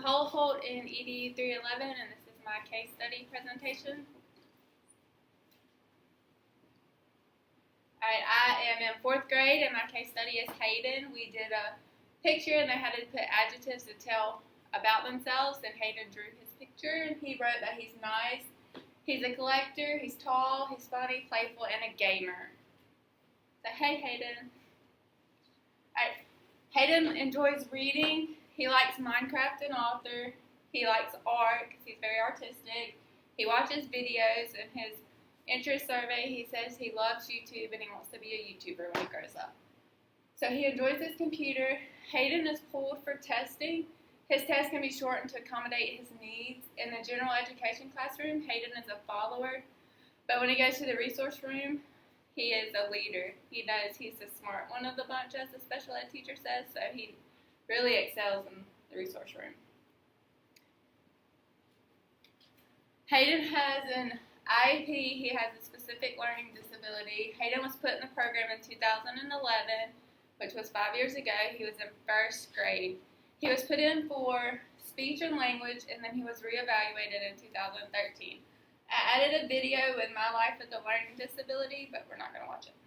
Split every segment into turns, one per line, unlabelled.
Paula Holt in EDU 311, and this is my case study presentation. Alright, I am in 4th grade, and my case study is Hayden. We did a picture, and they had to put adjectives to tell about themselves, and Hayden drew his picture, and he wrote that he's nice, he's a collector, he's tall, he's funny, playful, and a gamer. So, hey, Hayden. Alright, Hayden enjoys reading. He likes Minecraft and author. He likes art because he's very artistic. He watches videos. In his interest survey, he says he loves YouTube and he wants to be a YouTuber when he grows up. So he enjoys his computer. Hayden is pulled for testing. His test can be shortened to accommodate his needs. In the general education classroom, Hayden is a follower. But when he goes to the resource room, he is a leader. He knows he's the smart one of the bunch, as the special ed teacher says, so he really excels in the resource room. Hayden has an IEP. He has a specific learning disability. Hayden was put in the program in 2011, which was 5 years ago. He was in 1st grade. He was put in for speech and language, and then he was reevaluated in 2013. I added a video with my life with a learning disability, but we're not going to watch it.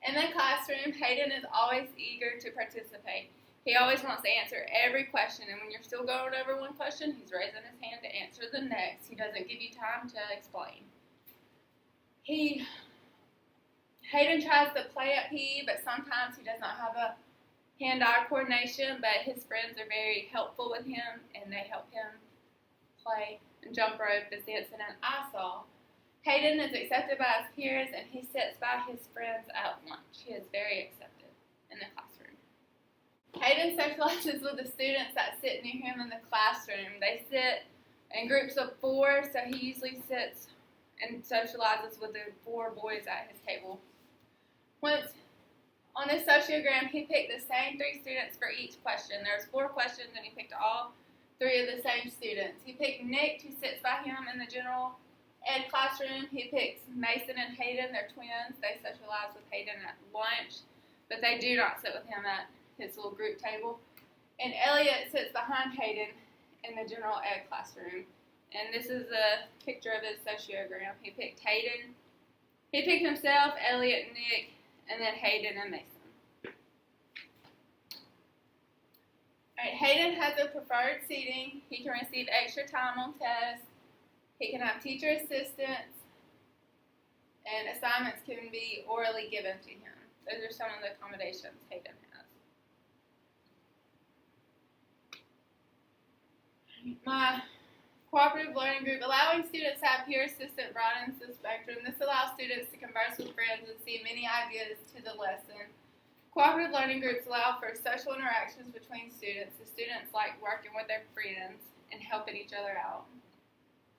In the classroom, Hayden is always eager to participate. He always wants to answer every question, and when you're still going over one question, he's raising his hand to answer the next. He doesn't give you time to explain. Hayden tries to play at PE, but sometimes he does not have a hand-eye coordination, but his friends are very helpful with him, and they help him play and jump rope, as the incident I saw. Hayden is accepted by his peers, and he sits by his friends at lunch. He is very accepted in the classroom. Hayden socializes with the students that sit near him in the classroom. They sit in groups of 4, so he usually sits and socializes with the 4 boys at his table. Once on his sociogram, he picked the same 3 students for each question. There's 4 questions, and he picked all 3 of the same students. He picked Nick, who sits by him in the general ed classroom. He picks Mason and Hayden. They're twins. They socialize with Hayden at lunch, but they do not sit with him at his little group table. And Elliot sits behind Hayden in the general ed classroom. And this is a picture of his sociogram. He picked Hayden. He picked himself, Elliot, Nick, and then Hayden and Mason. Alright, Hayden has a preferred seating. He can receive extra time on tests. He can have teacher assistants, and assignments can be orally given to him. Those are some of the accommodations Hayden has. My cooperative learning group, allowing students to have peer assistant broadens the spectrum. This allows students to converse with friends and see many ideas to the lesson. Cooperative learning groups allow for social interactions between students. The students like working with their friends and helping each other out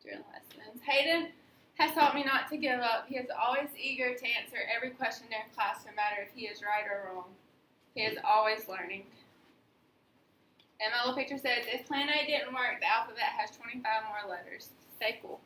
during lessons. Hayden has taught me not to give up. He is always eager to answer every question during class, no matter if he is right or wrong. He is always learning. And my little picture says, if Plan A didn't work, the alphabet has 25 more letters. Stay cool.